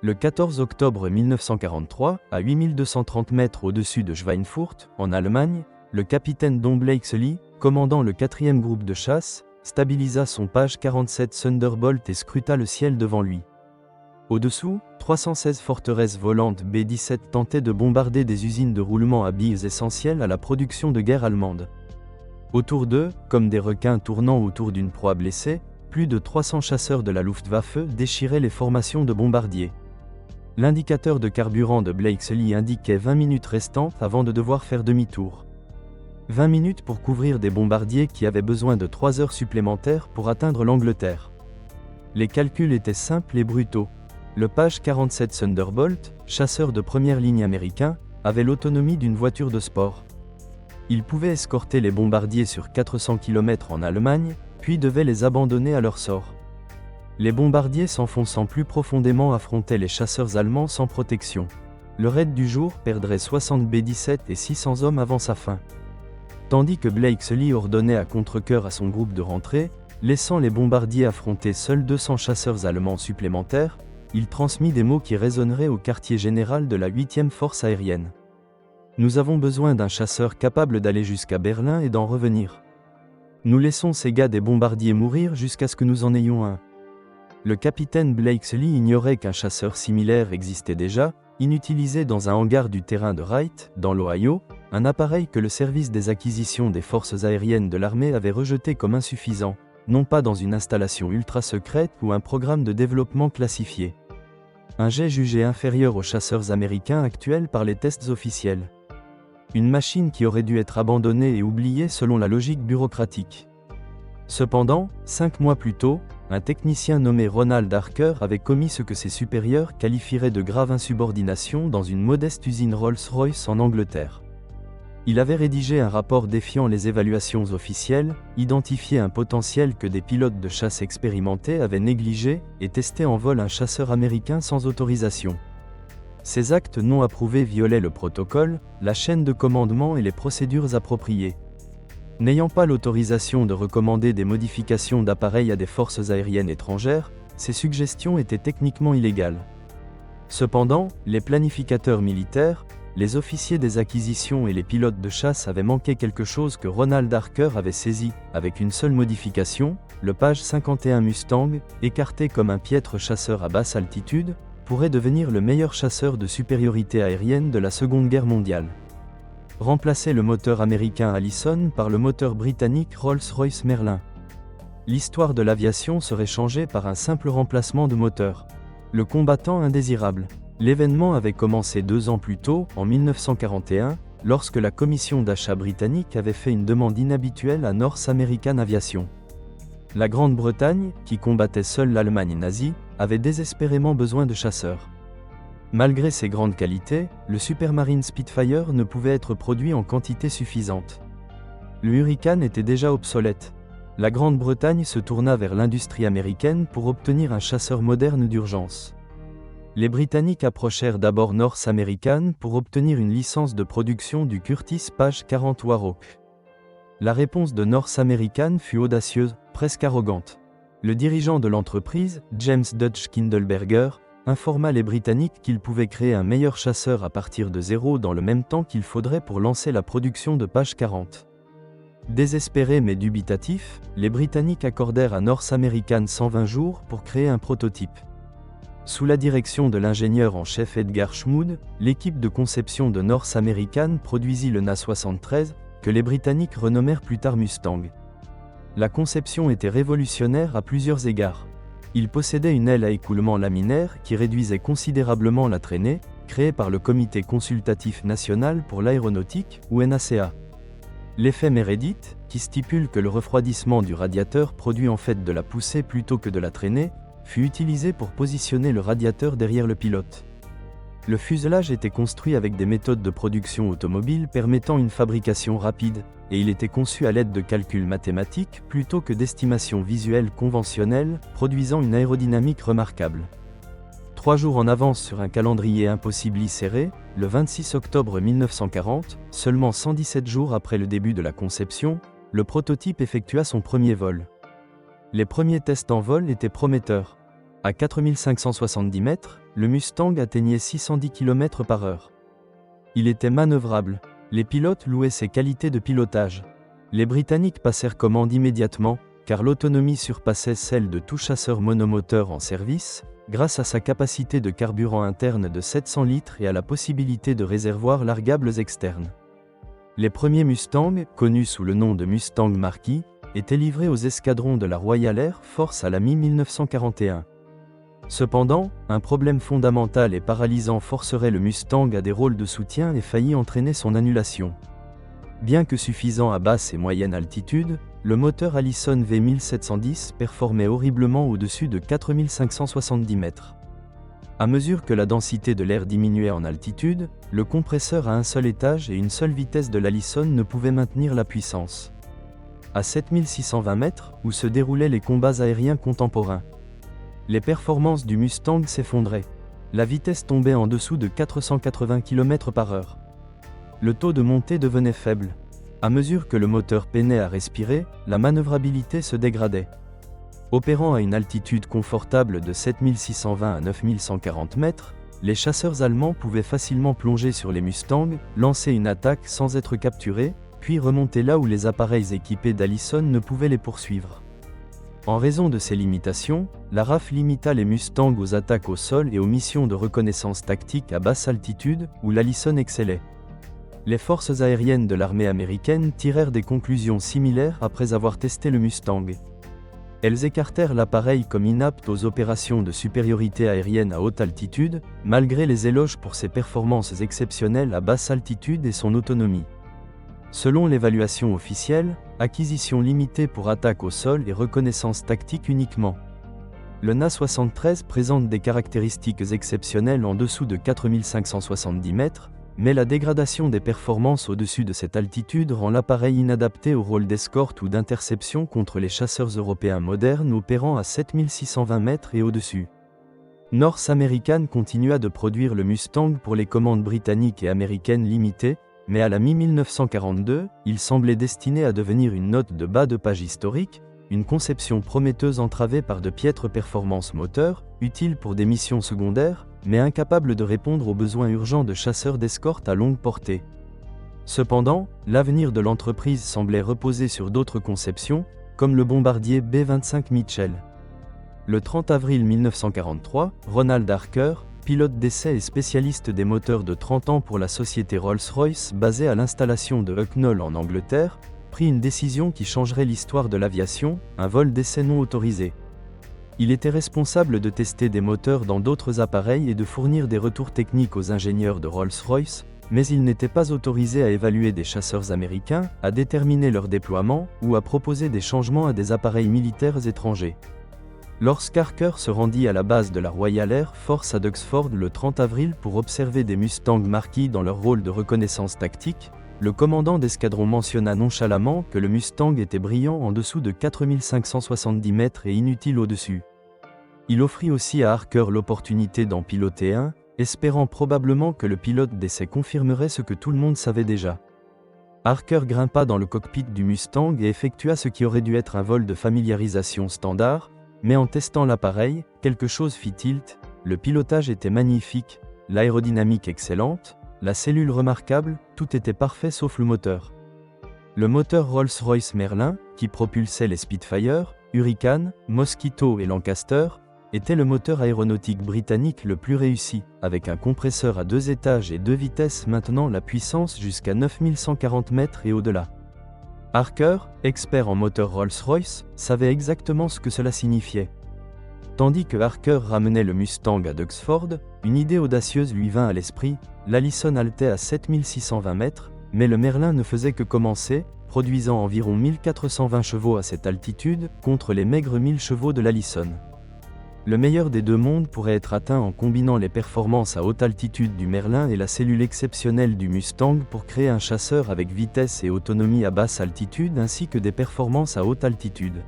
Le 14 octobre 1943, à 8230 mètres au-dessus de Schweinfurt, en Allemagne, le capitaine Don Blakesley, commandant le 4e groupe de chasse, stabilisa son Page 47 Thunderbolt et scruta le ciel devant lui. Au-dessous, 316 forteresses volantes B-17 tentaient de bombarder des usines de roulement à billes essentielles à la production de guerre allemande. Autour d'eux, comme des requins tournant autour d'une proie blessée, plus de 300 chasseurs de la Luftwaffe déchiraient les formations de bombardiers. L'indicateur de carburant de Blakesley indiquait 20 minutes restantes avant de devoir faire demi-tour. 20 minutes pour couvrir des bombardiers qui avaient besoin de 3 heures supplémentaires pour atteindre l'Angleterre. Les calculs étaient simples et brutaux. Le Page 47 Thunderbolt, chasseur de première ligne américain, avait l'autonomie d'une voiture de sport. Il pouvait escorter les bombardiers sur 400 km en Allemagne, puis devait les abandonner à leur sort. Les bombardiers s'enfonçant plus profondément affrontaient les chasseurs allemands sans protection. Le raid du jour perdrait 60 B-17 et 600 hommes avant sa fin. Tandis que Blakesley ordonnait à contre-cœur à son groupe de rentrer, laissant les bombardiers affronter seuls 200 chasseurs allemands supplémentaires, il transmit des mots qui résonneraient au quartier général de la 8e force aérienne. Nous avons besoin d'un chasseur capable d'aller jusqu'à Berlin et d'en revenir. Nous laissons ces gars des bombardiers mourir jusqu'à ce que nous en ayons un. Le capitaine Blakesley ignorait qu'un chasseur similaire existait déjà, inutilisé dans un hangar du terrain de Wright, dans l'Ohio, un appareil que le service des acquisitions des forces aériennes de l'armée avait rejeté comme insuffisant, non pas dans une installation ultra-secrète ou un programme de développement classifié. Un jet jugé inférieur aux chasseurs américains actuels par les tests officiels. Une machine qui aurait dû être abandonnée et oubliée selon la logique bureaucratique. Cependant, 5 mois plus tôt, un technicien nommé Ronald Harker avait commis ce que ses supérieurs qualifieraient de grave insubordination dans une modeste usine Rolls-Royce en Angleterre. Il avait rédigé un rapport défiant les évaluations officielles, identifié un potentiel que des pilotes de chasse expérimentés avaient négligé, et testé en vol un chasseur américain sans autorisation. Ces actes non approuvés violaient le protocole, la chaîne de commandement et les procédures appropriées. N'ayant pas l'autorisation de recommander des modifications d'appareils à des forces aériennes étrangères, ces suggestions étaient techniquement illégales. Cependant, les planificateurs militaires, les officiers des acquisitions et les pilotes de chasse avaient manqué quelque chose que Ronald Harker avait saisi, avec une seule modification, le Page 51 Mustang, écarté comme un piètre chasseur à basse altitude, pourrait devenir le meilleur chasseur de supériorité aérienne de la Seconde Guerre mondiale. Remplacer le moteur américain Allison par le moteur britannique Rolls-Royce Merlin. L'histoire de l'aviation serait changée par un simple remplacement de moteur. Le combattant indésirable. L'événement avait commencé 2 ans plus tôt, en 1941, lorsque la commission d'achat britannique avait fait une demande inhabituelle à North American Aviation. La Grande-Bretagne, qui combattait seule l'Allemagne nazie, avait désespérément besoin de chasseurs. Malgré ses grandes qualités, le Supermarine Spitfire ne pouvait être produit en quantité suffisante. Le Hurricane était déjà obsolète. La Grande-Bretagne se tourna vers l'industrie américaine pour obtenir un chasseur moderne d'urgence. Les Britanniques approchèrent d'abord North American pour obtenir une licence de production du Curtiss Page 40 Warhawk. La réponse de North American fut audacieuse, presque arrogante. Le dirigeant de l'entreprise, James Dutch Kindleberger, informa les Britanniques qu'ils pouvaient créer un meilleur chasseur à partir de zéro dans le même temps qu'il faudrait pour lancer la production de Page 40. Désespérés mais dubitatifs, les Britanniques accordèrent à North American 120 jours pour créer un prototype. Sous la direction de l'ingénieur en chef Edgar Schmood, l'équipe de conception de North American produisit le NA-73, que les Britanniques renommèrent plus tard Mustang. La conception était révolutionnaire à plusieurs égards. Il possédait une aile à écoulement laminaire qui réduisait considérablement la traînée, créée par le Comité consultatif national pour l'aéronautique, ou NACA. L'effet Meredith, qui stipule que le refroidissement du radiateur produit en fait de la poussée plutôt que de la traînée, fut utilisé pour positionner le radiateur derrière le pilote. Le fuselage était construit avec des méthodes de production automobile permettant une fabrication rapide, et il était conçu à l'aide de calculs mathématiques plutôt que d'estimations visuelles conventionnelles, produisant une aérodynamique remarquable. 3 jours en avance sur un calendrier impossiblement serré, le 26 octobre 1940, seulement 117 jours après le début de la conception, le prototype effectua son premier vol. Les premiers tests en vol étaient prometteurs. À 4570 mètres, le Mustang atteignait 610 km/h. Il était manœuvrable. Les pilotes louaient ses qualités de pilotage. Les Britanniques passèrent commande immédiatement, car l'autonomie surpassait celle de tout chasseur monomoteur en service, grâce à sa capacité de carburant interne de 700 litres et à la possibilité de réservoirs largables externes. Les premiers Mustangs, connus sous le nom de Mustang Marquis, étaient livrés aux escadrons de la Royal Air Force à la mi-1941. Cependant, un problème fondamental et paralysant forcerait le Mustang à des rôles de soutien et faillit entraîner son annulation. Bien que suffisant à basse et moyenne altitude, le moteur Allison V1710 performait horriblement au-dessus de 4570 mètres. À mesure que la densité de l'air diminuait en altitude, le compresseur à un seul étage et une seule vitesse de l'Allison ne pouvait maintenir la puissance. À 7620 mètres, où se déroulaient les combats aériens contemporains, les performances du Mustang s'effondraient. La vitesse tombait en dessous de 480 km/h. Le taux de montée devenait faible. À mesure que le moteur peinait à respirer, la manœuvrabilité se dégradait. Opérant à une altitude confortable de 7620 à 9140 mètres, les chasseurs allemands pouvaient facilement plonger sur les Mustangs, lancer une attaque sans être capturés, puis remonter là où les appareils équipés d'Allison ne pouvaient les poursuivre. En raison de ces limitations, la RAF limita les Mustangs aux attaques au sol et aux missions de reconnaissance tactique à basse altitude, où l'Allison excellait. Les forces aériennes de l'armée américaine tirèrent des conclusions similaires après avoir testé le Mustang. Elles écartèrent l'appareil comme inapte aux opérations de supériorité aérienne à haute altitude, malgré les éloges pour ses performances exceptionnelles à basse altitude et son autonomie. Selon l'évaluation officielle, acquisition limitée pour attaque au sol et reconnaissance tactique uniquement. Le Na-73 présente des caractéristiques exceptionnelles en dessous de 4570 mètres, mais la dégradation des performances au-dessus de cette altitude rend l'appareil inadapté au rôle d'escorte ou d'interception contre les chasseurs européens modernes opérant à 7620 mètres et au-dessus. North American continua de produire le Mustang pour les commandes britanniques et américaines limitées, mais à la mi-1942, il semblait destiné à devenir une note de bas de page historique, une conception prometteuse entravée par de piètres performances moteurs, utile pour des missions secondaires, mais incapable de répondre aux besoins urgents de chasseurs d'escorte à longue portée. Cependant, l'avenir de l'entreprise semblait reposer sur d'autres conceptions, comme le bombardier B-25 Mitchell. Le 30 avril 1943, Ronald Harker, pilote d'essai et spécialiste des moteurs de 30 ans pour la société Rolls-Royce basée à l'installation de Hucknall en Angleterre, prit une décision qui changerait l'histoire de l'aviation, un vol d'essai non autorisé. Il était responsable de tester des moteurs dans d'autres appareils et de fournir des retours techniques aux ingénieurs de Rolls-Royce, mais il n'était pas autorisé à évaluer des chasseurs américains, à déterminer leur déploiement, ou à proposer des changements à des appareils militaires étrangers. Lorsqu'Harker se rendit à la base de la Royal Air Force à Duxford le 30 avril pour observer des Mustangs Marquis dans leur rôle de reconnaissance tactique, le commandant d'escadron mentionna nonchalamment que le Mustang était brillant en dessous de 4570 mètres et inutile au-dessus. Il offrit aussi à Harker l'opportunité d'en piloter un, espérant probablement que le pilote d'essai confirmerait ce que tout le monde savait déjà. Harker grimpa dans le cockpit du Mustang et effectua ce qui aurait dû être un vol de familiarisation standard, mais en testant l'appareil, quelque chose fit tilt, le pilotage était magnifique, l'aérodynamique excellente, la cellule remarquable, tout était parfait sauf le moteur. Le moteur Rolls-Royce Merlin, qui propulsait les Spitfire, Hurricane, Mosquito et Lancaster, était le moteur aéronautique britannique le plus réussi, avec un compresseur à 2 étages et 2 vitesses maintenant la puissance jusqu'à 9140 mètres et au-delà. Harker, expert en moteur Rolls-Royce, savait exactement ce que cela signifiait. Tandis que Harker ramenait le Mustang à Duxford, une idée audacieuse lui vint à l'esprit, l'Allison haletait à 7620 mètres, mais le Merlin ne faisait que commencer, produisant environ 1420 chevaux à cette altitude, contre les maigres 1000 chevaux de l'Allison. Le meilleur des deux mondes pourrait être atteint en combinant les performances à haute altitude du Merlin et la cellule exceptionnelle du Mustang pour créer un chasseur avec vitesse et autonomie à basse altitude ainsi que des performances à haute altitude.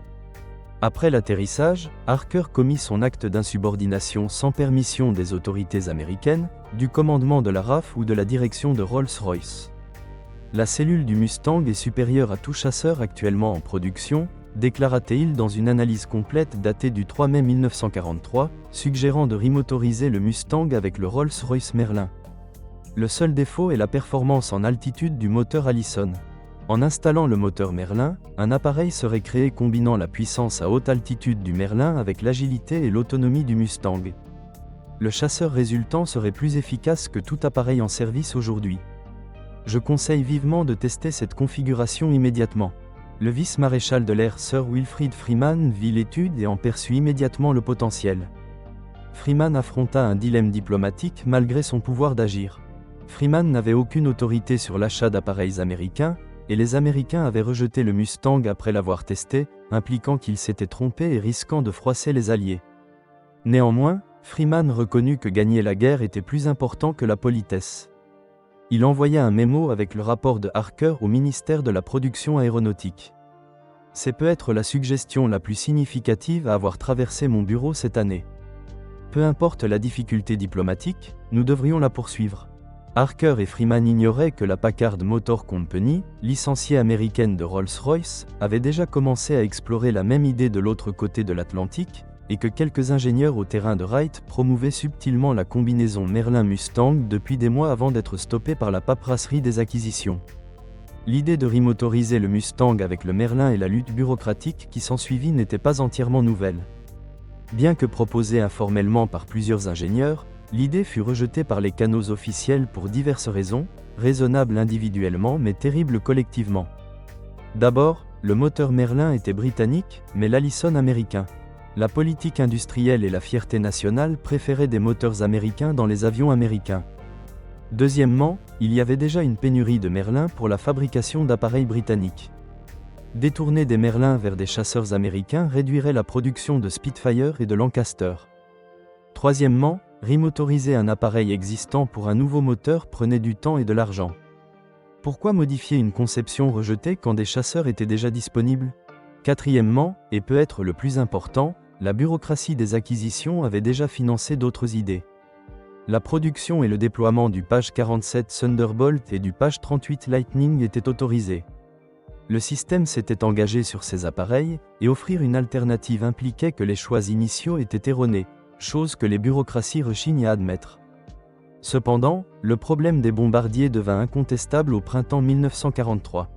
Après l'atterrissage, Harker commit son acte d'insubordination sans permission des autorités américaines, du commandement de la RAF ou de la direction de Rolls-Royce. La cellule du Mustang est supérieure à tout chasseur actuellement en production, déclara-t-il dans une analyse complète datée du 3 mai 1943, suggérant de remotoriser le Mustang avec le Rolls-Royce Merlin. Le seul défaut est la performance en altitude du moteur Allison. En installant le moteur Merlin, un appareil serait créé combinant la puissance à haute altitude du Merlin avec l'agilité et l'autonomie du Mustang. Le chasseur résultant serait plus efficace que tout appareil en service aujourd'hui. Je conseille vivement de tester cette configuration immédiatement. Le vice-maréchal de l'air Sir Wilfrid Freeman vit l'étude et en perçut immédiatement le potentiel. Freeman affronta un dilemme diplomatique malgré son pouvoir d'agir. Freeman n'avait aucune autorité sur l'achat d'appareils américains, et les Américains avaient rejeté le Mustang après l'avoir testé, impliquant qu'ils s'étaient trompés et risquant de froisser les Alliés. Néanmoins, Freeman reconnut que gagner la guerre était plus important que la politesse. Il envoya un mémo avec le rapport de Harker au ministère de la Production aéronautique. C'est peut-être la suggestion la plus significative à avoir traversé mon bureau cette année. Peu importe la difficulté diplomatique, nous devrions la poursuivre. Harker et Freeman ignoraient que la Packard Motor Company, licenciée américaine de Rolls-Royce, avait déjà commencé à explorer la même idée de l'autre côté de l'Atlantique, et que quelques ingénieurs au terrain de Wright promouvaient subtilement la combinaison Merlin-Mustang depuis des mois avant d'être stoppés par la paperasserie des acquisitions. L'idée de remotoriser le Mustang avec le Merlin et la lutte bureaucratique qui s'ensuivit n'était pas entièrement nouvelle. Bien que proposée informellement par plusieurs ingénieurs, l'idée fut rejetée par les canaux officiels pour diverses raisons, raisonnables individuellement mais terribles collectivement. D'abord, le moteur Merlin était britannique, mais l'Allison américain. La politique industrielle et la fierté nationale préféraient des moteurs américains dans les avions américains. Deuxièmement, il y avait déjà une pénurie de Merlin pour la fabrication d'appareils britanniques. Détourner des Merlins vers des chasseurs américains réduirait la production de Spitfire et de Lancaster. Troisièmement, remotoriser un appareil existant pour un nouveau moteur prenait du temps et de l'argent. Pourquoi modifier une conception rejetée quand des chasseurs étaient déjà disponibles ? Quatrièmement, et peut-être le plus important, la bureaucratie des acquisitions avait déjà financé d'autres idées. La production et le déploiement du Page 47 Thunderbolt et du Page 38 Lightning étaient autorisés. Le système s'était engagé sur ces appareils, et offrir une alternative impliquait que les choix initiaux étaient erronés, chose que les bureaucraties rechignent à admettre. Cependant, le problème des bombardiers devint incontestable au printemps 1943.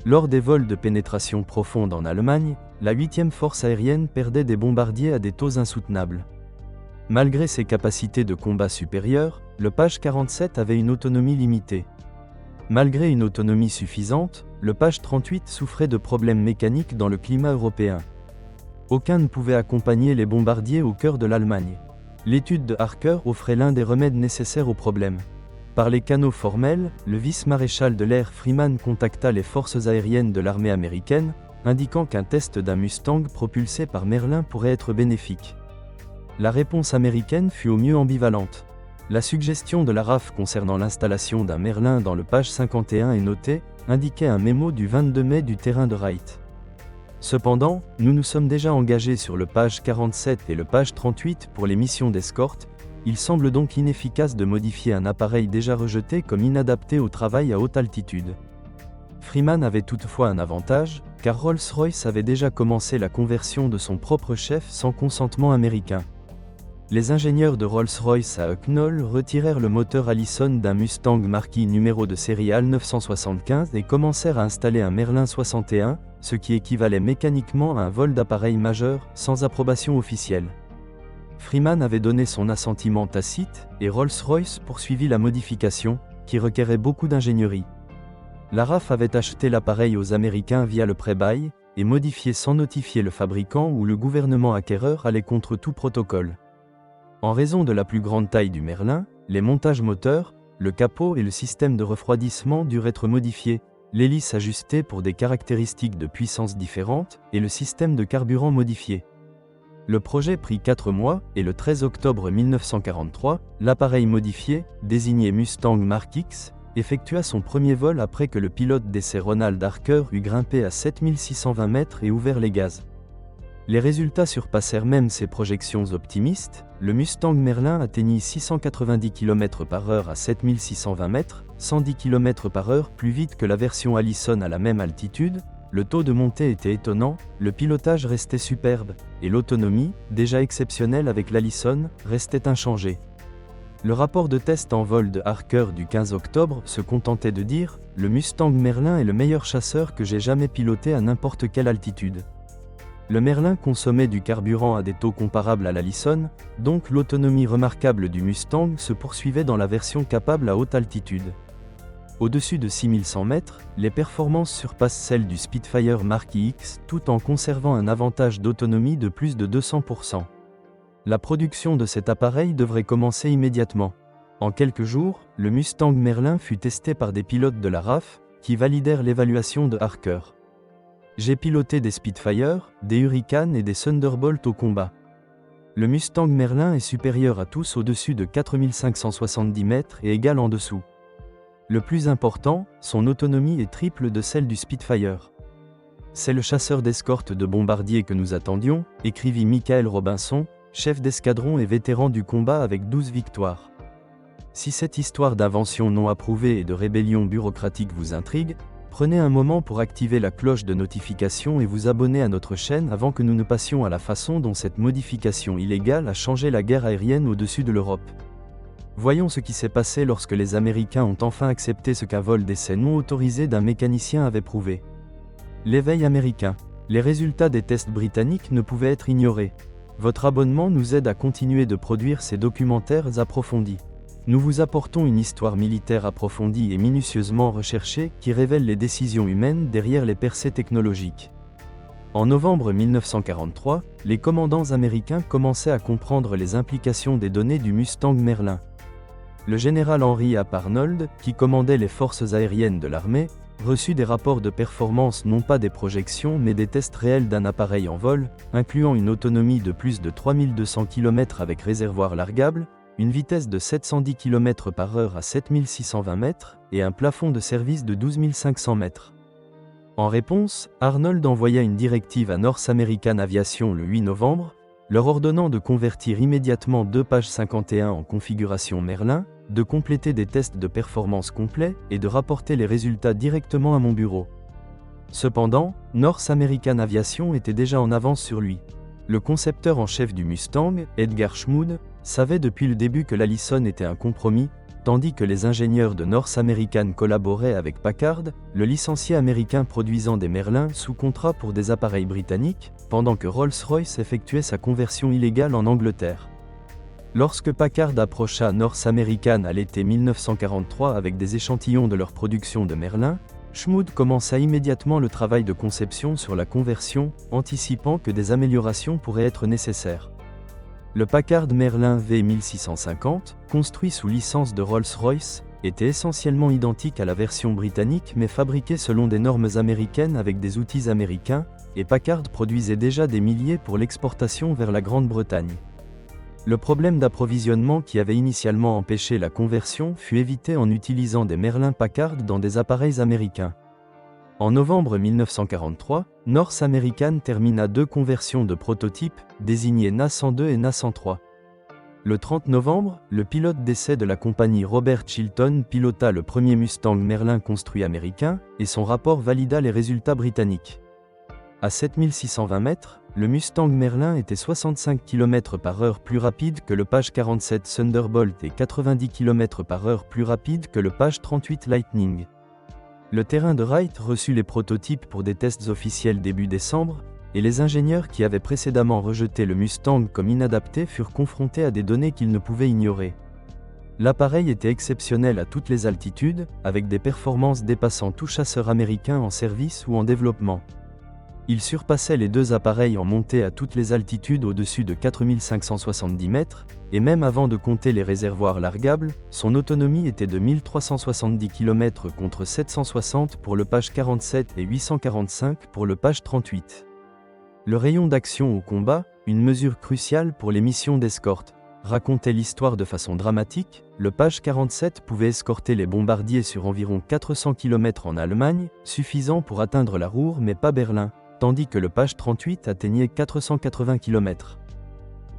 Lors des vols de pénétration profonde en Allemagne, la 8e force aérienne perdait des bombardiers à des taux insoutenables. Malgré ses capacités de combat supérieures, le Page 47 avait une autonomie limitée. Malgré une autonomie suffisante, le Page 38 souffrait de problèmes mécaniques dans le climat européen. Aucun ne pouvait accompagner les bombardiers au cœur de l'Allemagne. L'étude de Harker offrait l'un des remèdes nécessaires au problème. Par les canaux formels, le vice-maréchal de l'air Freeman contacta les forces aériennes de l'armée américaine, indiquant qu'un test d'un Mustang propulsé par Merlin pourrait être bénéfique. La réponse américaine fut au mieux ambivalente. La suggestion de la RAF concernant l'installation d'un Merlin dans le Page 51 est notée, indiquait un mémo du 22 mai du terrain de Wright. Cependant, nous nous sommes déjà engagés sur le Page 47 et le Page 38 pour les missions d'escorte. Il semble donc inefficace de modifier un appareil déjà rejeté comme inadapté au travail à haute altitude. Freeman avait toutefois un avantage, car Rolls-Royce avait déjà commencé la conversion de son propre chef sans consentement américain. Les ingénieurs de Rolls-Royce à Hucknall retirèrent le moteur Allison d'un Mustang marquis numéro de série AL 975 et commencèrent à installer un Merlin 61, ce qui équivalait mécaniquement à un vol d'appareil majeur, sans approbation officielle. Freeman avait donné son assentiment tacite, et Rolls-Royce poursuivit la modification, qui requérait beaucoup d'ingénierie. La RAF avait acheté l'appareil aux Américains via le pré-bail, et modifié sans notifier le fabricant ou le gouvernement acquéreur allait contre tout protocole. En raison de la plus grande taille du Merlin, les montages moteurs, le capot et le système de refroidissement durent être modifiés, l'hélice ajustée pour des caractéristiques de puissance différentes, et le système de carburant modifié. Le projet prit 4 mois, et le 13 octobre 1943, l'appareil modifié, désigné Mustang Mark X, effectua son premier vol après que le pilote d'essai Ronald Harker eut grimpé à 7620 mètres et ouvert les gaz. Les résultats surpassèrent même ses projections optimistes, le Mustang Merlin atteignit 690 km/h à 7620 mètres, 110 km/h plus vite que la version Allison à la même altitude, Le taux de montée était étonnant, le pilotage restait superbe, et l'autonomie, déjà exceptionnelle avec l'Allison, restait inchangée. Le rapport de test en vol de Harker du 15 octobre se contentait de dire « Le Mustang Merlin est le meilleur chasseur que j'ai jamais piloté à n'importe quelle altitude ». Le Merlin consommait du carburant à des taux comparables à l'Allison, donc l'autonomie remarquable du Mustang se poursuivait dans la version capable à haute altitude. Au-dessus de 6100 mètres, les performances surpassent celles du Spitfire Mark X tout en conservant un avantage d'autonomie de plus de 200%. La production de cet appareil devrait commencer immédiatement. En quelques jours, le Mustang Merlin fut testé par des pilotes de la RAF, qui validèrent l'évaluation de Harker. J'ai piloté des Spitfire, des Hurricane et des Thunderbolt au combat. Le Mustang Merlin est supérieur à tous au-dessus de 4570 mètres et égal en dessous. Le plus important, son autonomie est triple de celle du Spitfire. C'est le chasseur d'escorte de bombardiers que nous attendions, écrivit Michael Robinson, chef d'escadron et vétéran du combat avec 12 victoires. Si cette histoire d'invention non approuvée et de rébellion bureaucratique vous intrigue, prenez un moment pour activer la cloche de notification et vous abonner à notre chaîne avant que nous ne passions à la façon dont cette modification illégale a changé la guerre aérienne au-dessus de l'Europe. Voyons ce qui s'est passé lorsque les Américains ont enfin accepté ce qu'un vol d'essai non autorisé d'un mécanicien avait prouvé. L'éveil américain. Les résultats des tests britanniques ne pouvaient être ignorés. Votre abonnement nous aide à continuer de produire ces documentaires approfondis. Nous vous apportons une histoire militaire approfondie et minutieusement recherchée qui révèle les décisions humaines derrière les percées technologiques. En novembre 1943, les commandants américains commençaient à comprendre les implications des données du Mustang Merlin. Le général Henry A. Arnold, qui commandait les forces aériennes de l'armée, reçut des rapports de performance non pas des projections mais des tests réels d'un appareil en vol, incluant une autonomie de plus de 3200 km avec réservoir largable, une vitesse de 710 km/h à 7620 mètres, et un plafond de service de 12 500 mètres. En réponse, Arnold envoya une directive à North American Aviation le 8 novembre, leur ordonnant de convertir immédiatement 2 pages 51 en configuration Merlin, de compléter des tests de performance complets et de rapporter les résultats directement à mon bureau. Cependant, North American Aviation était déjà en avance sur lui. Le concepteur en chef du Mustang, Edgar Schmood, savait depuis le début que l'Allison était un compromis, tandis que les ingénieurs de North American collaboraient avec Packard, le licencié américain produisant des Merlins sous contrat pour des appareils britanniques, pendant que Rolls-Royce effectuait sa conversion illégale en Angleterre. Lorsque Packard approcha North American à l'été 1943 avec des échantillons de leur production de Merlin, Schmood commença immédiatement le travail de conception sur la conversion, anticipant que des améliorations pourraient être nécessaires. Le Packard Merlin V1650, construit sous licence de Rolls-Royce, était essentiellement identique à la version britannique mais fabriqué selon des normes américaines avec des outils américains, et Packard produisait déjà des milliers pour l'exportation vers la Grande-Bretagne. Le problème d'approvisionnement qui avait initialement empêché la conversion fut évité en utilisant des Merlin Packard dans des appareils américains. En novembre 1943, North American termina 2 conversions de prototypes, désignées NA-102 et NA-103. Le 30 novembre, le pilote d'essai de la compagnie Robert Chilton pilota le premier Mustang Merlin construit américain, et son rapport valida les résultats britanniques. À 7620 mètres, le Mustang Merlin était 65 km/h plus rapide que le Page 47 Thunderbolt et 90 km/h plus rapide que le Page 38 Lightning. Le terrain de Wright reçut les prototypes pour des tests officiels début décembre, et les ingénieurs qui avaient précédemment rejeté le Mustang comme inadapté furent confrontés à des données qu'ils ne pouvaient ignorer. L'appareil était exceptionnel à toutes les altitudes, avec des performances dépassant tout chasseur américain en service ou en développement. Il surpassait les 2 appareils en montée à toutes les altitudes au-dessus de 4570 mètres, et même avant de compter les réservoirs largables, son autonomie était de 1370 km contre 760 pour le Page 47 et 845 pour le Page 38. Le rayon d'action au combat, une mesure cruciale pour les missions d'escorte, racontait l'histoire de façon dramatique. Le Page 47 pouvait escorter les bombardiers sur environ 400 km en Allemagne, suffisant pour atteindre la Ruhr mais pas Berlin, tandis que le Page 38 atteignait 480 km.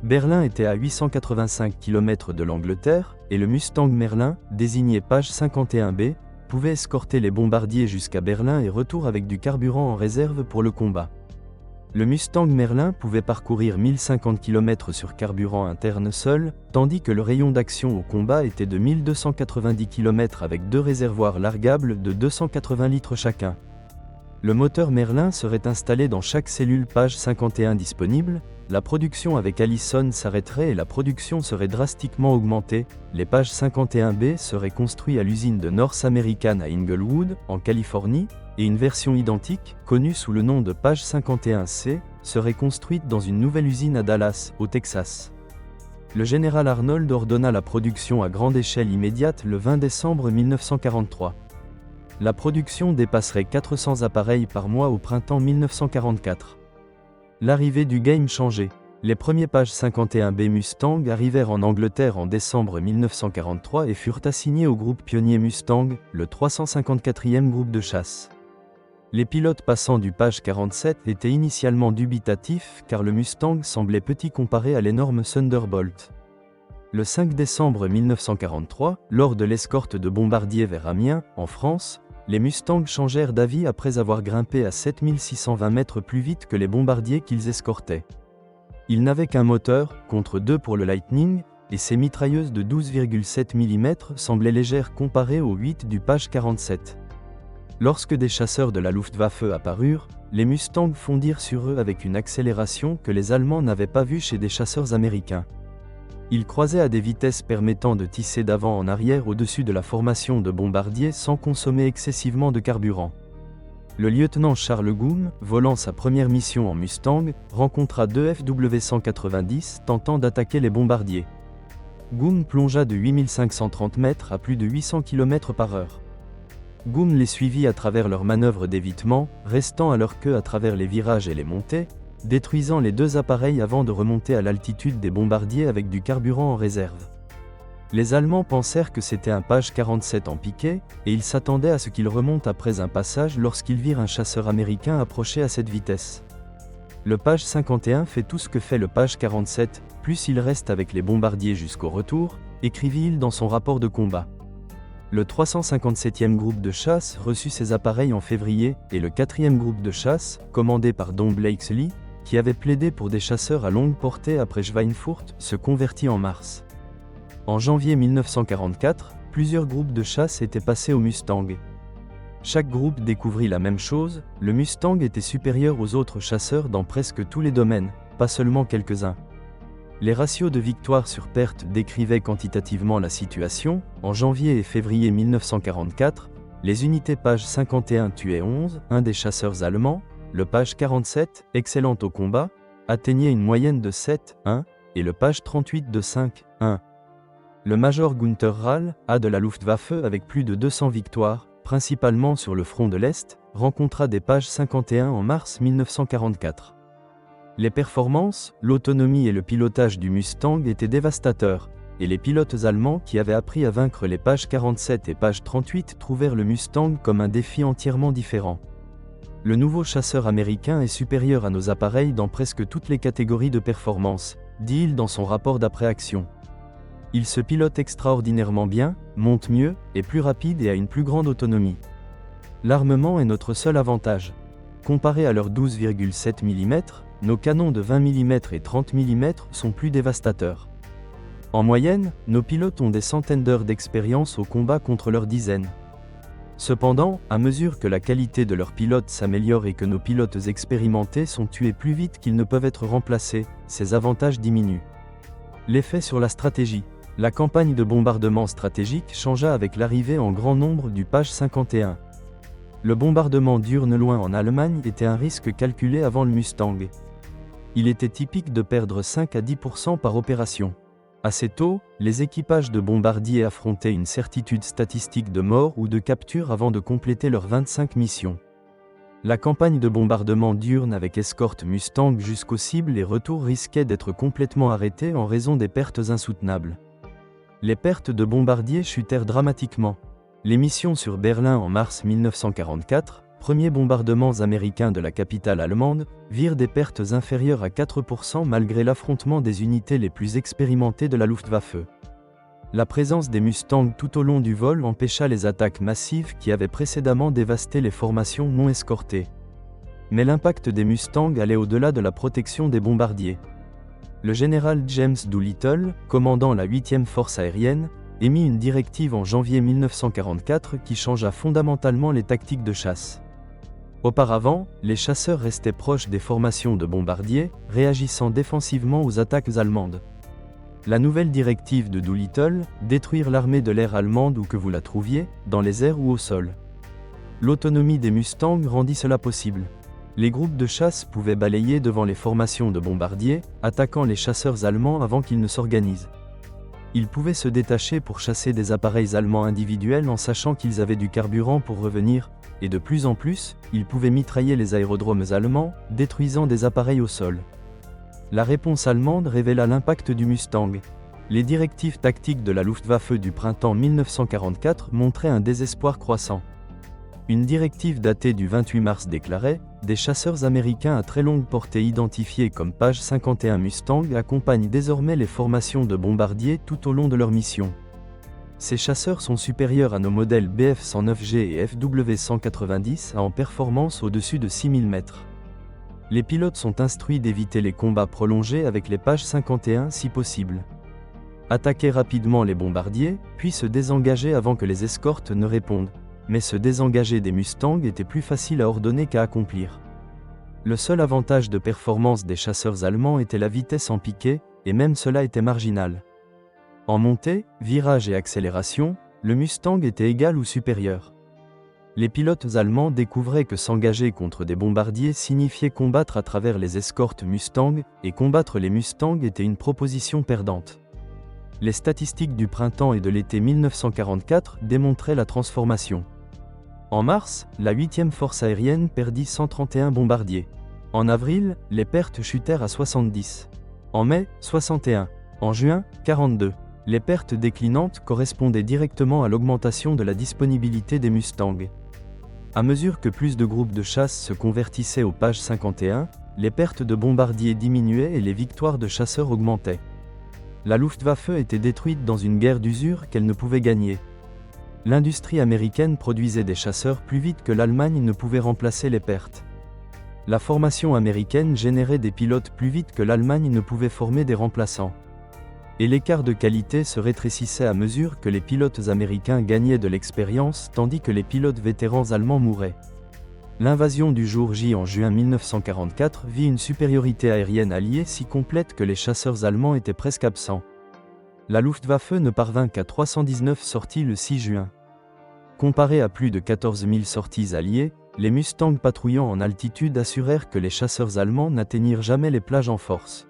Berlin était à 885 km de l'Angleterre, et le Mustang Merlin, désigné Page 51B, pouvait escorter les bombardiers jusqu'à Berlin et retour avec du carburant en réserve pour le combat. Le Mustang Merlin pouvait parcourir 1050 km sur carburant interne seul, tandis que le rayon d'action au combat était de 1290 km avec deux réservoirs largables de 280 litres chacun. Le moteur Merlin serait installé dans chaque cellule page 51 disponible, la production avec Allison s'arrêterait et la production serait drastiquement augmentée, les pages 51B seraient construits à l'usine de North American à Inglewood, en Californie, et une version identique, connue sous le nom de page 51C, serait construite dans une nouvelle usine à Dallas, au Texas. Le général Arnold ordonna la production à grande échelle immédiate le 20 décembre 1943. La production dépasserait 400 appareils par mois au printemps 1944. L'arrivée du game changeait. Les premiers pages 51B Mustang arrivèrent en Angleterre en décembre 1943 et furent assignés au groupe pionnier Mustang, le 354e groupe de chasse. Les pilotes passant du page 47 étaient initialement dubitatifs car le Mustang semblait petit comparé à l'énorme Thunderbolt. Le 5 décembre 1943, lors de l'escorte de bombardiers vers Amiens, en France, les Mustangs changèrent d'avis après avoir grimpé à 7620 mètres plus vite que les bombardiers qu'ils escortaient. Ils n'avaient qu'un moteur, contre deux pour le Lightning, et ces mitrailleuses de 12,7 mm semblaient légères comparées aux 8 du page 47. Lorsque des chasseurs de la Luftwaffe apparurent, les Mustangs fondirent sur eux avec une accélération que les Allemands n'avaient pas vue chez des chasseurs américains. Ils croisaient à des vitesses permettant de tisser d'avant en arrière au-dessus de la formation de bombardiers sans consommer excessivement de carburant. Le lieutenant Charles Goom, volant sa première mission en Mustang, rencontra deux FW-190 tentant d'attaquer les bombardiers. Goom plongea de 8530 mètres à plus de 800 km/h. Goom les suivit à travers leurs manœuvres d'évitement, restant à leur queue à travers les virages et les montées, détruisant les deux appareils avant de remonter à l'altitude des bombardiers avec du carburant en réserve. Les Allemands pensèrent que c'était un page 47 en piqué, et ils s'attendaient à ce qu'il remonte après un passage lorsqu'ils virent un chasseur américain approcher à cette vitesse. Le page 51 fait tout ce que fait le page 47, plus il reste avec les bombardiers jusqu'au retour, écrivit-il dans son rapport de combat. Le 357e groupe de chasse reçut ces appareils en février, et le 4e groupe de chasse, commandé par Don Blakesley, qui avait plaidé pour des chasseurs à longue portée après Schweinfurt, se convertit en mars. En janvier 1944, plusieurs groupes de chasse étaient passés au Mustang. Chaque groupe découvrit la même chose, le Mustang était supérieur aux autres chasseurs dans presque tous les domaines, pas seulement quelques-uns. Les ratios de victoire sur perte décrivaient quantitativement la situation. En janvier et février 1944, les unités page 51 tuaient 11, un des chasseurs allemands, le page 47, excellent au combat, atteignait une moyenne de 7, 1, et le page 38 de 5, 1. Le major Gunther Rall, A de la Luftwaffe avec plus de 200 victoires, principalement sur le front de l'Est, rencontra des pages 51 en mars 1944. Les performances, l'autonomie et le pilotage du Mustang étaient dévastateurs, et les pilotes allemands qui avaient appris à vaincre les pages 47 et page 38 trouvèrent le Mustang comme un défi entièrement différent. Le nouveau chasseur américain est supérieur à nos appareils dans presque toutes les catégories de performance, dit-il dans son rapport d'après-action. Il se pilote extraordinairement bien, monte mieux, est plus rapide et a une plus grande autonomie. L'armement est notre seul avantage. Comparé à leurs 12,7 mm, nos canons de 20 mm et 30 mm sont plus dévastateurs. En moyenne, nos pilotes ont des centaines d'heures d'expérience au combat contre leurs dizaines. Cependant, à mesure que la qualité de leurs pilotes s'améliore et que nos pilotes expérimentés sont tués plus vite qu'ils ne peuvent être remplacés, ces avantages diminuent. L'effet sur la stratégie. La campagne de bombardement stratégique changea avec l'arrivée en grand nombre du page 51. Le bombardement d'Urne loin en Allemagne était un risque calculé avant le Mustang. Il était typique de perdre 5 à 10% par opération. Assez tôt, les équipages de bombardiers affrontaient une certitude statistique de mort ou de capture avant de compléter leurs 25 missions. La campagne de bombardement d'Urne avec escorte Mustang jusqu'aux cibles et retour risquait d'être complètement arrêtée en raison des pertes insoutenables. Les pertes de bombardiers chutèrent dramatiquement. Les missions sur Berlin en mars 1944, premiers bombardements américains de la capitale allemande, virent des pertes inférieures à 4% malgré l'affrontement des unités les plus expérimentées de la Luftwaffe. La présence des Mustangs tout au long du vol empêcha les attaques massives qui avaient précédemment dévasté les formations non escortées. Mais l'impact des Mustangs allait au-delà de la protection des bombardiers. Le général James Doolittle, commandant la 8e force aérienne, émit une directive en janvier 1944 qui changea fondamentalement les tactiques de chasse. Auparavant, les chasseurs restaient proches des formations de bombardiers, réagissant défensivement aux attaques allemandes. La nouvelle directive de Doolittle, détruire l'armée de l'air allemande où que vous la trouviez, dans les airs ou au sol. L'autonomie des Mustangs rendit cela possible. Les groupes de chasse pouvaient balayer devant les formations de bombardiers, attaquant les chasseurs allemands avant qu'ils ne s'organisent. Ils pouvaient se détacher pour chasser des appareils allemands individuels en sachant qu'ils avaient du carburant pour revenir, et de plus en plus, ils pouvaient mitrailler les aérodromes allemands, détruisant des appareils au sol. La réponse allemande révéla l'impact du Mustang. Les directives tactiques de la Luftwaffe du printemps 1944 montraient un désespoir croissant. Une directive datée du 28 mars déclarait « Des chasseurs américains à très longue portée identifiés comme Page 51 Mustang accompagnent désormais les formations de bombardiers tout au long de leur mission. Ces chasseurs sont supérieurs à nos modèles Bf-109G et Fw-190 en performance au-dessus de 6000 mètres. Les pilotes sont instruits d'éviter les combats prolongés avec les Page 51 si possible. Attaquer rapidement les bombardiers, puis se désengager avant que les escortes ne répondent. Mais se désengager des Mustangs était plus facile à ordonner qu'à accomplir. Le seul avantage de performance des chasseurs allemands était la vitesse en piqué, et même cela était marginal. En montée, virage et accélération, le Mustang était égal ou supérieur. Les pilotes allemands découvraient que s'engager contre des bombardiers signifiait combattre à travers les escortes Mustang, et combattre les Mustangs était une proposition perdante. Les statistiques du printemps et de l'été 1944 démontraient la transformation. En mars, la 8e force aérienne perdit 131 bombardiers. En avril, les pertes chutèrent à 70. En mai, 61. En juin, 42. Les pertes déclinantes correspondaient directement à l'augmentation de la disponibilité des Mustangs. À mesure que plus de groupes de chasse se convertissaient au Page 51, les pertes de bombardiers diminuaient et les victoires de chasseurs augmentaient. La Luftwaffe était détruite dans une guerre d'usure qu'elle ne pouvait gagner. L'industrie américaine produisait des chasseurs plus vite que l'Allemagne ne pouvait remplacer les pertes. La formation américaine générait des pilotes plus vite que l'Allemagne ne pouvait former des remplaçants. Et l'écart de qualité se rétrécissait à mesure que les pilotes américains gagnaient de l'expérience tandis que les pilotes vétérans allemands mouraient. L'invasion du jour J en juin 1944 vit une supériorité aérienne alliée si complète que les chasseurs allemands étaient presque absents. La Luftwaffe ne parvint qu'à 319 sorties le 6 juin. Comparé à plus de 14 000 sorties alliées, les Mustangs patrouillant en altitude assurèrent que les chasseurs allemands n'atteignirent jamais les plages en force.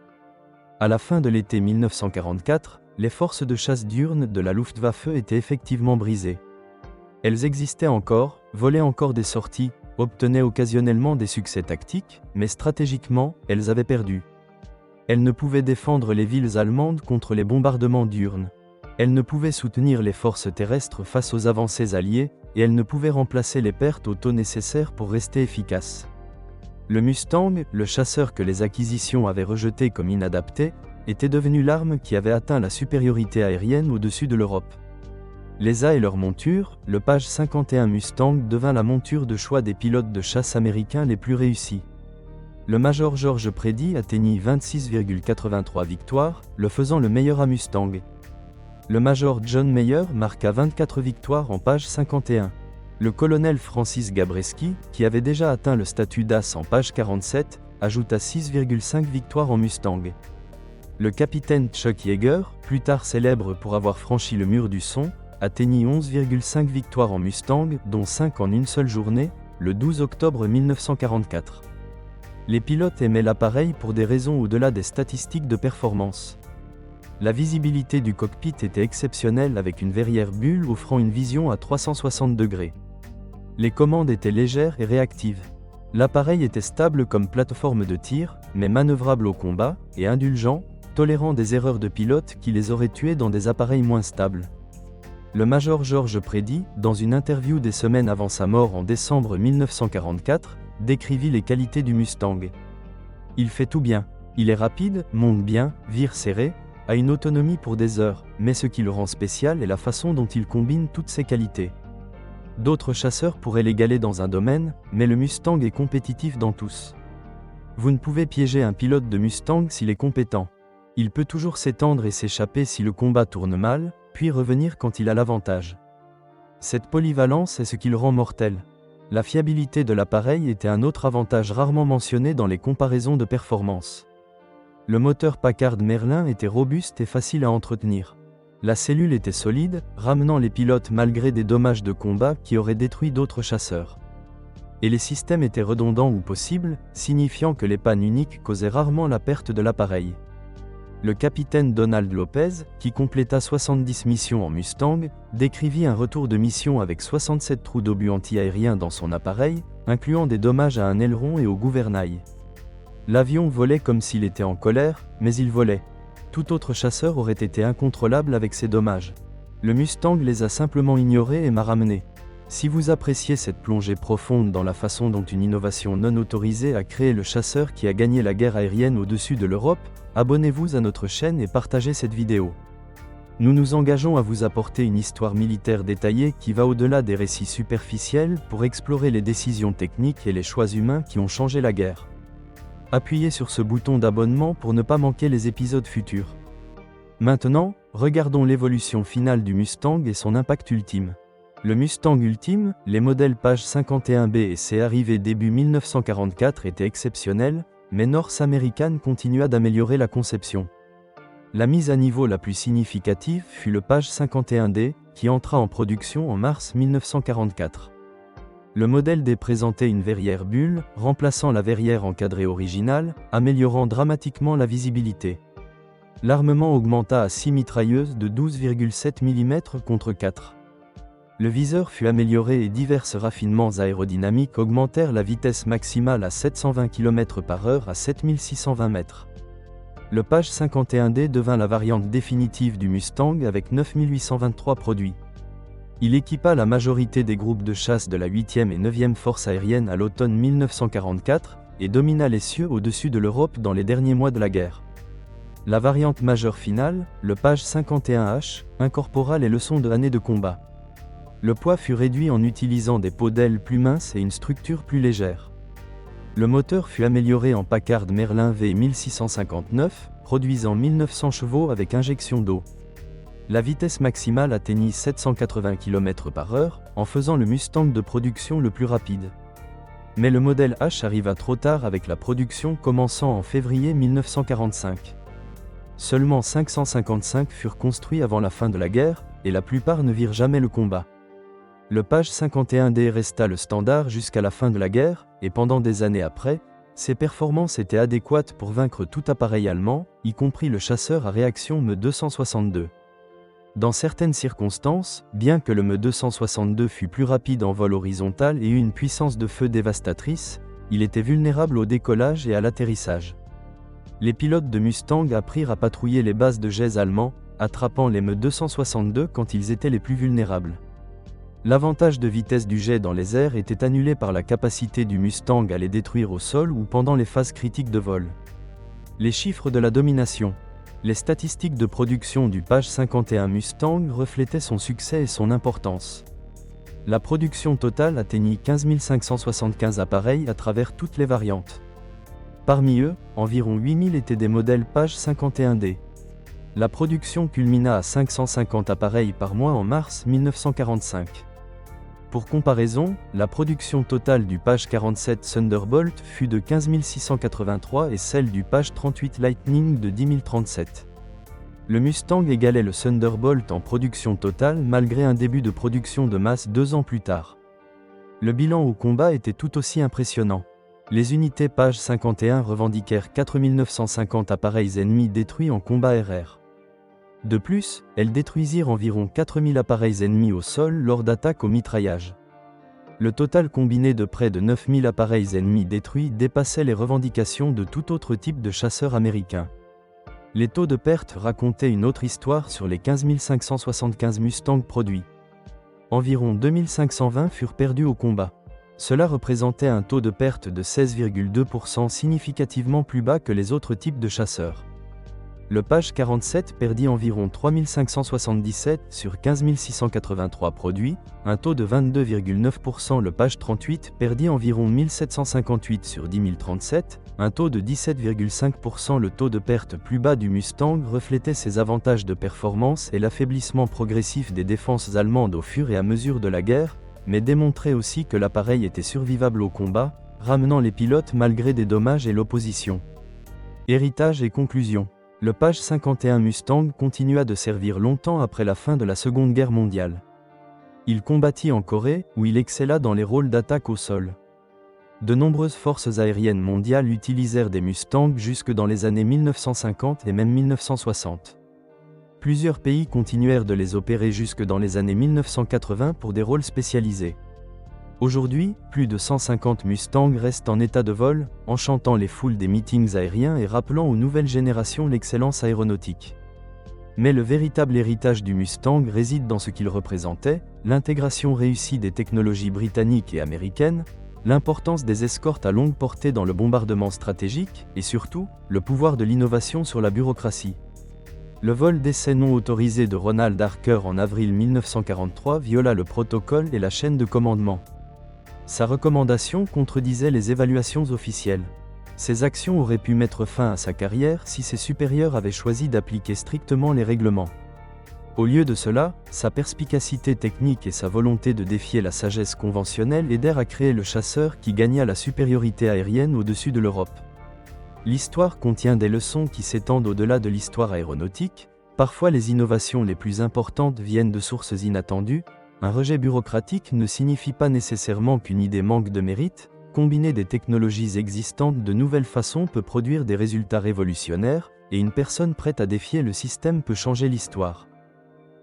À la fin de l'été 1944, les forces de chasse diurnes de la Luftwaffe étaient effectivement brisées. Elles existaient encore, volaient encore des sorties, obtenaient occasionnellement des succès tactiques, mais stratégiquement, elles avaient perdu. Elles ne pouvaient défendre les villes allemandes contre les bombardements diurnes. Elles ne pouvaient soutenir les forces terrestres face aux avancées alliées, et elles ne pouvaient remplacer les pertes au taux nécessaire pour rester efficaces. Le Mustang, le chasseur que les acquisitions avaient rejeté comme inadapté, était devenu l'arme qui avait atteint la supériorité aérienne au-dessus de l'Europe. Les A et leurs montures, le Page 51 Mustang devint la monture de choix des pilotes de chasse américains les plus réussis. Le Major George Preddy atteignit 26,83 victoires, le faisant le meilleur à Mustang. Le Major John Mayer marqua 24 victoires en Page 51. Le colonel Francis Gabreski, qui avait déjà atteint le statut d'as en Page 47, ajouta 6,5 victoires en Mustang. Le capitaine Chuck Yeager, plus tard célèbre pour avoir franchi le mur du son, atteignit 11,5 victoires en Mustang, dont 5 en une seule journée, le 12 octobre 1944. Les pilotes aimaient l'appareil pour des raisons au-delà des statistiques de performance. La visibilité du cockpit était exceptionnelle avec une verrière bulle offrant une vision à 360 degrés. Les commandes étaient légères et réactives. L'appareil était stable comme plateforme de tir, mais manœuvrable au combat, et indulgent, tolérant des erreurs de pilote qui les auraient tués dans des appareils moins stables. Le Major George Preddy, dans une interview des semaines avant sa mort en décembre 1944, décrivit les qualités du Mustang. Il fait tout bien. Il est rapide, monte bien, vire serré, a une autonomie pour des heures, mais ce qui le rend spécial est la façon dont il combine toutes ses qualités. D'autres chasseurs pourraient l'égaler dans un domaine, mais le Mustang est compétitif dans tous. Vous ne pouvez piéger un pilote de Mustang s'il est compétent. Il peut toujours s'étendre et s'échapper si le combat tourne mal, puis revenir quand il a l'avantage. Cette polyvalence est ce qui le rend mortel. La fiabilité de l'appareil était un autre avantage rarement mentionné dans les comparaisons de performance. Le moteur Packard Merlin était robuste et facile à entretenir. La cellule était solide, ramenant les pilotes malgré des dommages de combat qui auraient détruit d'autres chasseurs. Et les systèmes étaient redondants ou possibles, signifiant que les pannes uniques causaient rarement la perte de l'appareil. Le capitaine Donald Lopez, qui compléta 70 missions en Mustang, décrivit un retour de mission avec 67 trous d'obus anti-aériens dans son appareil, incluant des dommages à un aileron et au gouvernail. L'avion volait comme s'il était en colère, mais il volait. Tout autre chasseur aurait été incontrôlable avec ces dommages. Le Mustang les a simplement ignorés et m'a ramené. Si vous appréciez cette plongée profonde dans la façon dont une innovation non autorisée a créé le chasseur qui a gagné la guerre aérienne au-dessus de l'Europe, abonnez-vous à notre chaîne et partagez cette vidéo. Nous nous engageons à vous apporter une histoire militaire détaillée qui va au-delà des récits superficiels pour explorer les décisions techniques et les choix humains qui ont changé la guerre. Appuyez sur ce bouton d'abonnement pour ne pas manquer les épisodes futurs. Maintenant, regardons l'évolution finale du Mustang et son impact ultime. Le Mustang Ultime, les modèles Page 51B et C arrivés début 1944 étaient exceptionnels, mais North American continua d'améliorer la conception. La mise à niveau la plus significative fut le Page 51D, qui entra en production en mars 1944. Le modèle D présentait une verrière bulle, remplaçant la verrière encadrée originale, améliorant dramatiquement la visibilité. L'armement augmenta à 6 mitrailleuses de 12,7 mm contre 4. Le viseur fut amélioré et divers raffinements aérodynamiques augmentèrent la vitesse maximale à 720 km/h à 7620 mètres. Le Page 51D devint la variante définitive du Mustang avec 9823 produits. Il équipa la majorité des groupes de chasse de la 8e et 9e force aérienne à l'automne 1944 et domina les cieux au-dessus de l'Europe dans les derniers mois de la guerre. La variante majeure finale, le Page 51H, incorpora les leçons de années de combat. Le poids fut réduit en utilisant des peaux d'ailes plus minces et une structure plus légère. Le moteur fut amélioré en Packard Merlin V1659, produisant 1900 chevaux avec injection d'eau. La vitesse maximale atteignit 780 km/h, en faisant le Mustang de production le plus rapide. Mais le modèle H arriva trop tard avec la production commençant en février 1945. Seulement 555 furent construits avant la fin de la guerre, et la plupart ne virent jamais le combat. Le Page 51D resta le standard jusqu'à la fin de la guerre, et pendant des années après, ses performances étaient adéquates pour vaincre tout appareil allemand, y compris le chasseur à réaction Me-262. Dans certaines circonstances, bien que le Me-262 fût plus rapide en vol horizontal et eût une puissance de feu dévastatrice, il était vulnérable au décollage et à l'atterrissage. Les pilotes de Mustang apprirent à patrouiller les bases de jets allemands, attrapant les Me-262 quand ils étaient les plus vulnérables. L'avantage de vitesse du jet dans les airs était annulé par la capacité du Mustang à les détruire au sol ou pendant les phases critiques de vol. Les chiffres de la domination. Les statistiques de production du Page 51 Mustang reflétaient son succès et son importance. La production totale atteignit 15 575 appareils à travers toutes les variantes. Parmi eux, environ 8000 étaient des modèles Page 51D. La production culmina à 550 appareils par mois en mars 1945. Pour comparaison, la production totale du Page 47 Thunderbolt fut de 15 683 et celle du Page 38 Lightning de 10 037. Le Mustang égalait le Thunderbolt en production totale malgré un début de production de masse 2 ans plus tard. Le bilan au combat était tout aussi impressionnant. Les unités Page 51 revendiquèrent 4 950 appareils ennemis détruits en combat RR. De plus, elles détruisirent environ 4000 appareils ennemis au sol lors d'attaques au mitraillage. Le total combiné de près de 9000 appareils ennemis détruits dépassait les revendications de tout autre type de chasseurs américains. Les taux de perte racontaient une autre histoire sur les 15 575 Mustangs produits. Environ 2520 furent perdus au combat. Cela représentait un taux de perte de 16,2% significativement plus bas que les autres types de chasseurs. Le Page 47 perdit environ 3577 sur 15 683 produits, un taux de 22,9%. Le Page 38 perdit environ 1758 sur 10 037, un taux de 17,5%. Le taux de perte plus bas du Mustang reflétait ses avantages de performance et l'affaiblissement progressif des défenses allemandes au fur et à mesure de la guerre, mais démontrait aussi que l'appareil était survivable au combat, ramenant les pilotes malgré des dommages et l'opposition. Héritage et conclusion. Le Page 51 Mustang continua de servir longtemps après la fin de la Seconde Guerre mondiale. Il combattit en Corée, où il excella dans les rôles d'attaque au sol. De nombreuses forces aériennes mondiales utilisèrent des Mustangs jusque dans les années 1950 et même 1960. Plusieurs pays continuèrent de les opérer jusque dans les années 1980 pour des rôles spécialisés. Aujourd'hui, plus de 150 Mustangs restent en état de vol, enchantant les foules des meetings aériens et rappelant aux nouvelles générations l'excellence aéronautique. Mais le véritable héritage du Mustang réside dans ce qu'il représentait, l'intégration réussie des technologies britanniques et américaines, l'importance des escortes à longue portée dans le bombardement stratégique, et surtout, le pouvoir de l'innovation sur la bureaucratie. Le vol d'essai non autorisé de Ronald Harker en avril 1943 viola le protocole et la chaîne de commandement. Sa recommandation contredisait les évaluations officielles. Ses actions auraient pu mettre fin à sa carrière si ses supérieurs avaient choisi d'appliquer strictement les règlements. Au lieu de cela, sa perspicacité technique et sa volonté de défier la sagesse conventionnelle aidèrent à créer le chasseur qui gagna la supériorité aérienne au-dessus de l'Europe. L'histoire contient des leçons qui s'étendent au-delà de l'histoire aéronautique. Parfois les innovations les plus importantes viennent de sources inattendues. Un rejet bureaucratique ne signifie pas nécessairement qu'une idée manque de mérite. Combiner des technologies existantes de nouvelles façons peut produire des résultats révolutionnaires, et une personne prête à défier le système peut changer l'histoire.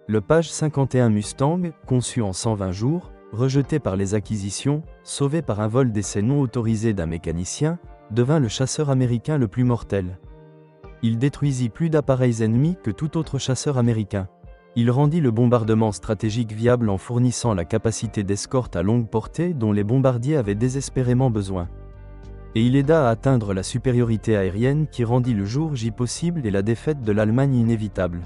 Le Page 51 Mustang, conçu en 120 jours, rejeté par les acquisitions, sauvé par un vol d'essai non autorisé d'un mécanicien, devint le chasseur américain le plus mortel. Il détruisit plus d'appareils ennemis que tout autre chasseur américain. Il rendit le bombardement stratégique viable en fournissant la capacité d'escorte à longue portée dont les bombardiers avaient désespérément besoin. Et il aida à atteindre la supériorité aérienne qui rendit le jour J possible et la défaite de l'Allemagne inévitable.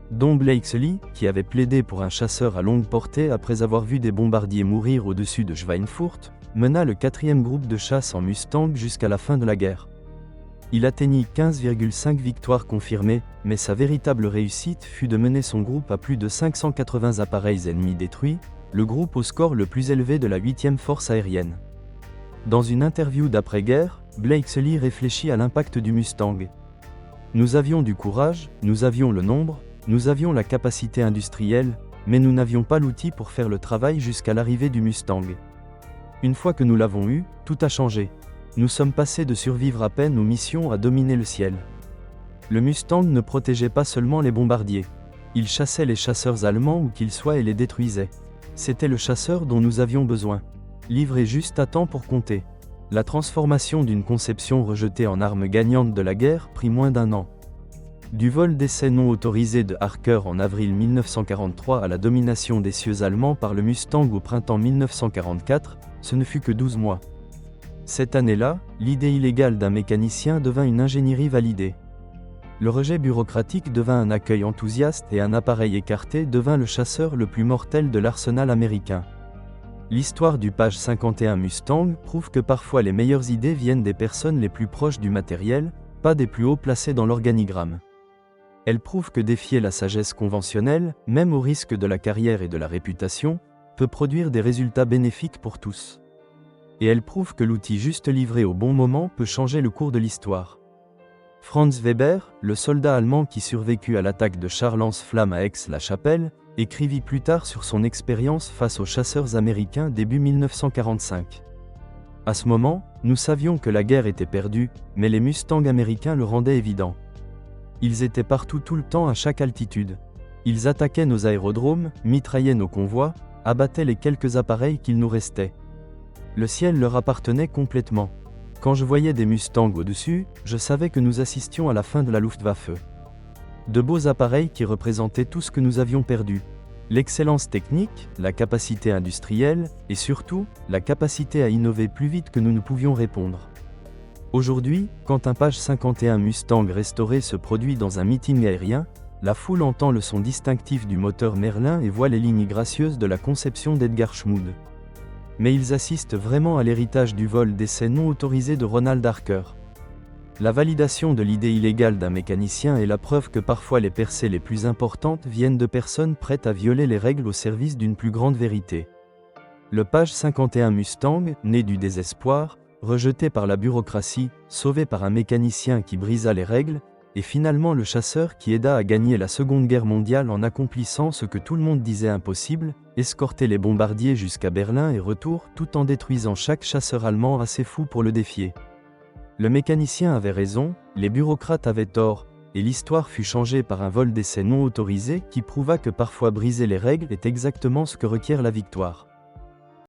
Don Blakesley, qui avait plaidé pour un chasseur à longue portée après avoir vu des bombardiers mourir au-dessus de Schweinfurt, mena le 4e groupe de chasse en Mustang jusqu'à la fin de la guerre. Il atteignit 15,5 victoires confirmées, mais sa véritable réussite fut de mener son groupe à plus de 580 appareils ennemis détruits, le groupe au score le plus élevé de la 8e force aérienne. Dans une interview d'après-guerre, Blakesley réfléchit à l'impact du Mustang. Nous avions du courage, nous avions le nombre, nous avions la capacité industrielle, mais nous n'avions pas l'outil pour faire le travail jusqu'à l'arrivée du Mustang. Une fois que nous l'avons eu, tout a changé. Nous sommes passés de survivre à peine aux missions à dominer le ciel. Le Mustang ne protégeait pas seulement les bombardiers. Il chassait les chasseurs allemands où qu'ils soient et les détruisait. C'était le chasseur dont nous avions besoin. Livré juste à temps pour compter. La transformation d'une conception rejetée en arme gagnante de la guerre prit moins d'1 an. Du vol d'essai non autorisé de Harker en avril 1943 à la domination des cieux allemands par le Mustang au printemps 1944, ce ne fut que 12 mois. Cette année-là, l'idée illégale d'un mécanicien devint une ingénierie validée. Le rejet bureaucratique devint un accueil enthousiaste et un appareil écarté devint le chasseur le plus mortel de l'arsenal américain. L'histoire du Page 51 Mustang prouve que parfois les meilleures idées viennent des personnes les plus proches du matériel, pas des plus hauts placés dans l'organigramme. Elle prouve que défier la sagesse conventionnelle, même au risque de la carrière et de la réputation, peut produire des résultats bénéfiques pour tous. Et elle prouve que l'outil juste livré au bon moment peut changer le cours de l'histoire. Franz Weber, le soldat allemand qui survécut à l'attaque de Charles-Lance-Flamme à Aix-la-Chapelle, écrivit plus tard sur son expérience face aux chasseurs américains début 1945. À ce moment, nous savions que la guerre était perdue, mais les Mustangs américains le rendaient évident. Ils étaient partout tout le temps à chaque altitude. Ils attaquaient nos aérodromes, mitraillaient nos convois, abattaient les quelques appareils qu'il nous restait. Le ciel leur appartenait complètement. Quand je voyais des Mustangs au-dessus, je savais que nous assistions à la fin de la Luftwaffe. De beaux appareils qui représentaient tout ce que nous avions perdu. L'excellence technique, la capacité industrielle, et surtout, la capacité à innover plus vite que nous ne pouvions répondre. Aujourd'hui, quand un Page 51 Mustang restauré se produit dans un meeting aérien, la foule entend le son distinctif du moteur Merlin et voit les lignes gracieuses de la conception d'Edgar Schmood. Mais ils assistent vraiment à l'héritage du vol d'essai non autorisé de Ronald Harker. La validation de l'idée illégale d'un mécanicien est la preuve que parfois les percées les plus importantes viennent de personnes prêtes à violer les règles au service d'une plus grande vérité. Le Page 51 Mustang, né du désespoir, rejeté par la bureaucratie, sauvé par un mécanicien qui brisa les règles, et finalement le chasseur qui aida à gagner la Seconde Guerre mondiale en accomplissant ce que tout le monde disait impossible, escorter les bombardiers jusqu'à Berlin et retour tout en détruisant chaque chasseur allemand assez fou pour le défier. Le mécanicien avait raison, les bureaucrates avaient tort, et l'histoire fut changée par un vol d'essai non autorisé qui prouva que parfois briser les règles est exactement ce que requiert la victoire.